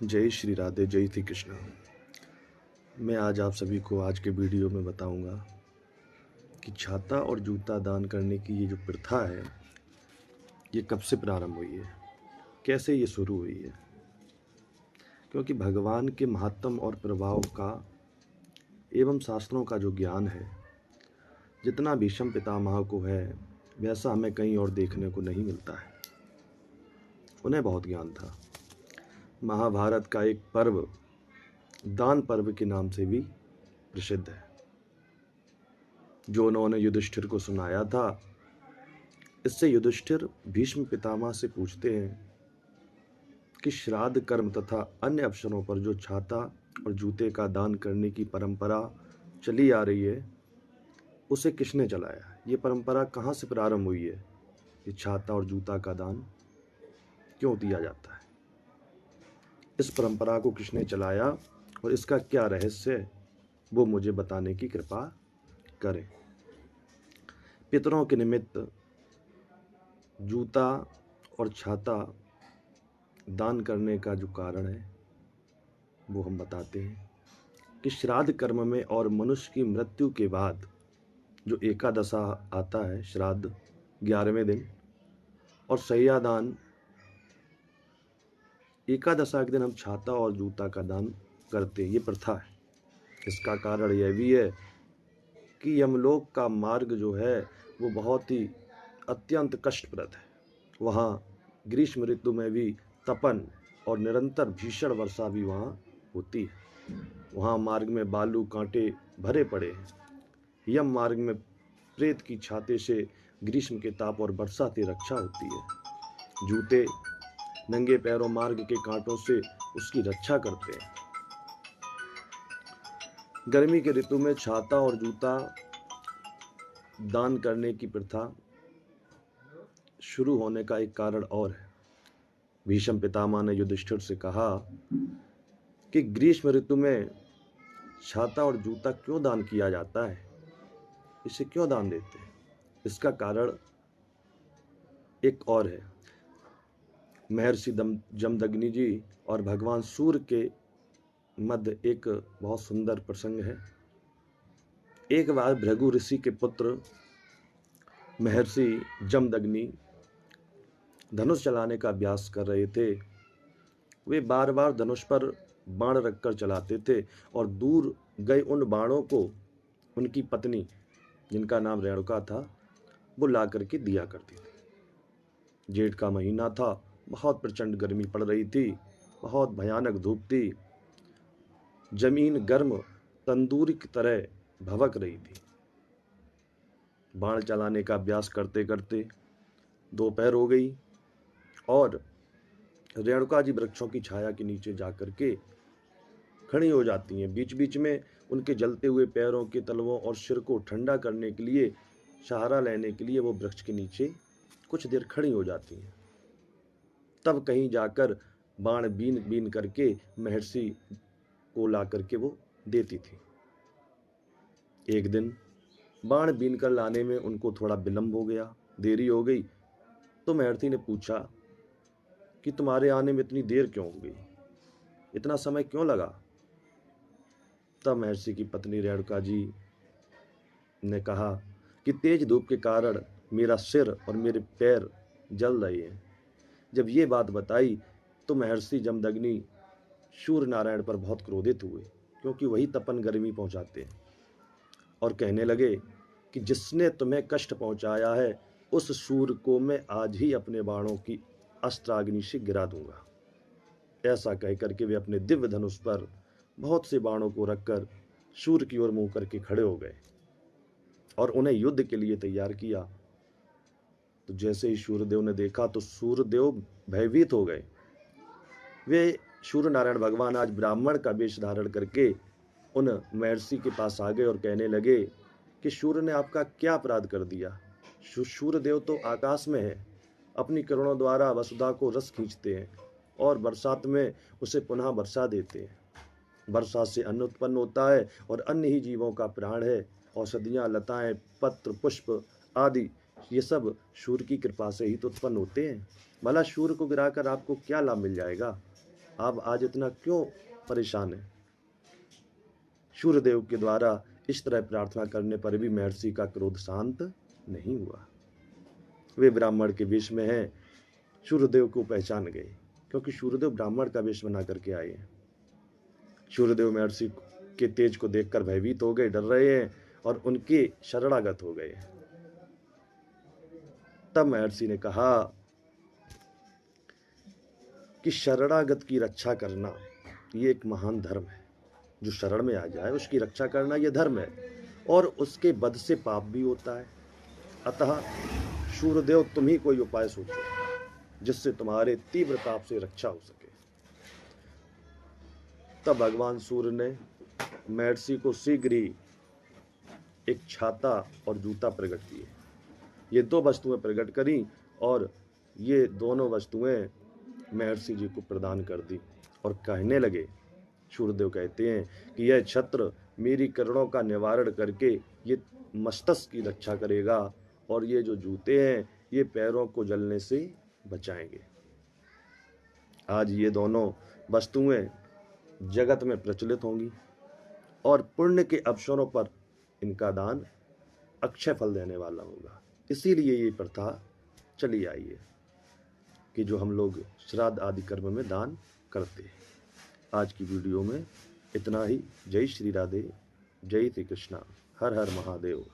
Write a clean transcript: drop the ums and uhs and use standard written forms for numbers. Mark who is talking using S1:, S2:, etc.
S1: जय श्री राधे, जय श्री कृष्ण। मैं आज आप सभी को आज के वीडियो में बताऊंगा कि छाता और जूता दान करने की ये जो प्रथा है, ये कब से प्रारंभ हुई है, कैसे ये शुरू हुई है। क्योंकि भगवान के महात्म और प्रभाव का एवं शास्त्रों का जो ज्ञान है, जितना भीष्म पितामह को है, वैसा हमें कहीं और देखने को नहीं मिलता है। उन्हें बहुत ज्ञान था। महाभारत का एक पर्व दान पर्व के नाम से भी प्रसिद्ध है, जो उन्होंने युधिष्ठिर को सुनाया था। इससे युधिष्ठिर भीष्म पितामह से पूछते हैं कि श्राद्ध कर्म तथा अन्य अवसरों पर जो छाता और जूते का दान करने की परंपरा चली आ रही है, उसे किसने चलाया? ये परंपरा कहाँ से प्रारंभ हुई है? ये छाता और जूता का दान क्यों दिया जाता है? इस परंपरा को किसने चलाया और इसका क्या रहस्य है, वो मुझे बताने की कृपा करें। पितरों के निमित्त जूता और छाता दान करने का जो कारण है, वो हम बताते हैं कि श्राद्ध कर्म में और मनुष्य की मृत्यु के बाद जो एकादशा आता है, श्राद्ध 11वें दिन, और सह्यादान, एकादशा के दिन हम छाता और जूता का दान करते हैं। ये प्रथा है। इसका कारण यह भी है कि यमलोक का मार्ग जो है वो बहुत ही अत्यंत कष्टप्रद है। वहाँ ग्रीष्म ऋतु में भी तपन और निरंतर भीषण वर्षा भी वहाँ होती है। वहाँ मार्ग में बालू कांटे भरे पड़े हैं। यम मार्ग में प्रेत की छाते से ग्रीष्म के ताप और वर्षा से रक्षा होती है। जूते नंगे पैरों मार्ग के कांटों से उसकी रक्षा करते हैं। गर्मी के ऋतु में छाता और जूता दान करने की प्रथा शुरू होने का एक कारण और है। भीष्म पितामह ने युधिष्ठिर से कहा कि ग्रीष्म ऋतु में छाता और जूता क्यों दान किया जाता है, इसे क्यों दान देते हैं? इसका कारण एक और है। महर्षि जमदग्नि जी और भगवान सूर्य के मध्य एक बहुत सुंदर प्रसंग है। एक बार भृगु ऋषि के पुत्र महर्षि जमदग्नि धनुष चलाने का अभ्यास कर रहे थे। वे बार बार धनुष पर बाण रखकर चलाते थे और दूर गए उन बाणों को उनकी पत्नी, जिनका नाम रेणुका था, वो ला करके दिया करती थी। जेठ का महीना था, बहुत प्रचंड गर्मी पड़ रही थी, बहुत भयानक धूप थी, जमीन गर्म तंदूरी की तरह भभक रही थी। बाण चलाने का अभ्यास करते करते दोपहर हो गई और रेणुका जी वृक्षों की छाया के नीचे जाकर के खड़ी हो जाती हैं। बीच बीच में उनके जलते हुए पैरों के तलवों और सिर को ठंडा करने के लिए, सहारा लेने के लिए वो वृक्ष के नीचे कुछ देर खड़ी हो जाती हैं। तब कहीं जाकर बाण बीन बीन करके महर्षि को ला करके वो देती थी। एक दिन बाण बीन कर लाने में उनको थोड़ा विलंब हो गया, देरी हो गई। तो महर्षि ने पूछा कि तुम्हारे आने में इतनी देर क्यों हो गई, इतना समय क्यों लगा? तब महर्षि की पत्नी रेणुका जी ने कहा कि तेज धूप के कारण मेरा सिर और मेरे पैर जल रहे हैं। जब ये बात बताई तो महर्षि जमदग्नि सूर्य नारायण पर बहुत क्रोधित हुए, क्योंकि वही तपन गर्मी पहुंचाते हैं, और कहने लगे कि जिसने तुम्हें कष्ट पहुंचाया है, उस सूर्य को मैं आज ही अपने बाणों की अस्त्राग्नि से गिरा दूंगा। ऐसा कहकर के वे अपने दिव्य धनुष पर बहुत से बाणों को रखकर सूर्य की ओर मुंह करके खड़े हो गए और उन्हें युद्ध के लिए तैयार किया। तो जैसे ही सूर्यदेव ने देखा तो सूर्यदेव भयभीत हो गए। वे सूर्य नारायण भगवान आज ब्राह्मण का वेश धारण करके उन महर्षि के पास आ गए और कहने लगे कि सूर्य ने आपका क्या अपराध कर दिया? सूर्यदेव तो आकाश में है, अपनी किरणों द्वारा वसुधा को रस खींचते हैं और बरसात में उसे पुनः वर्षा देते हैं। वर्षा से अन्न उत्पन्न होता है और अन्य ही जीवों का प्राण है। औषधियाँ, लताएं, पत्र, पुष्प आदि ये सब सूर्य की कृपा से ही तो उत्पन्न होते हैं। भला सूर्य को गिराकर आपको क्या लाभ मिल जाएगा? आप आज इतना क्यों परेशान हैं? सूर्यदेव के द्वारा इस तरह प्रार्थना करने पर भी महर्षि का क्रोध शांत नहीं हुआ। वे ब्राह्मण के वेश में हैं, सूर्यदेव को पहचान गए, क्योंकि सूर्यदेव ब्राह्मण का वेश बना करके आए हैं। सूर्यदेव महर्षि के तेज को देखकर भयभीत हो गए, डर रहे हैं और उनके शरणागत हो गए। तब महर्षि ने कहा कि शरणागत की रक्षा करना ये एक महान धर्म है। जो शरण में आ जाए उसकी रक्षा करना यह धर्म है, और उसके वध से पाप भी होता है। अतः सूर्यदेव तुम ही कोई उपाय सोचो जिससे तुम्हारे तीव्र ताप से रक्षा हो सके। तब भगवान सूर्य ने महर्षि को शीघ्र ही एक छाता और जूता प्रकट किए। ये दो वस्तुएं प्रकट करी और ये दोनों वस्तुएं महर्षि जी को प्रदान कर दी और कहने लगे, सूर्यदेव कहते हैं कि यह छत्र मेरी किरणों का निवारण करके ये मस्तक की रक्षा करेगा, और ये जो जूते हैं ये पैरों को जलने से बचाएंगे। आज ये दोनों वस्तुएं जगत में प्रचलित होंगी और पुण्य के अवसरों पर इनका दान अक्षय फल देने वाला होगा। इसीलिए ये प्रथा चली आई है कि जो हम लोग श्राद्ध आदि कर्म में दान करते हैं। आज की वीडियो में इतना ही। जय श्री राधे, जय श्री कृष्णा, हर हर महादेव।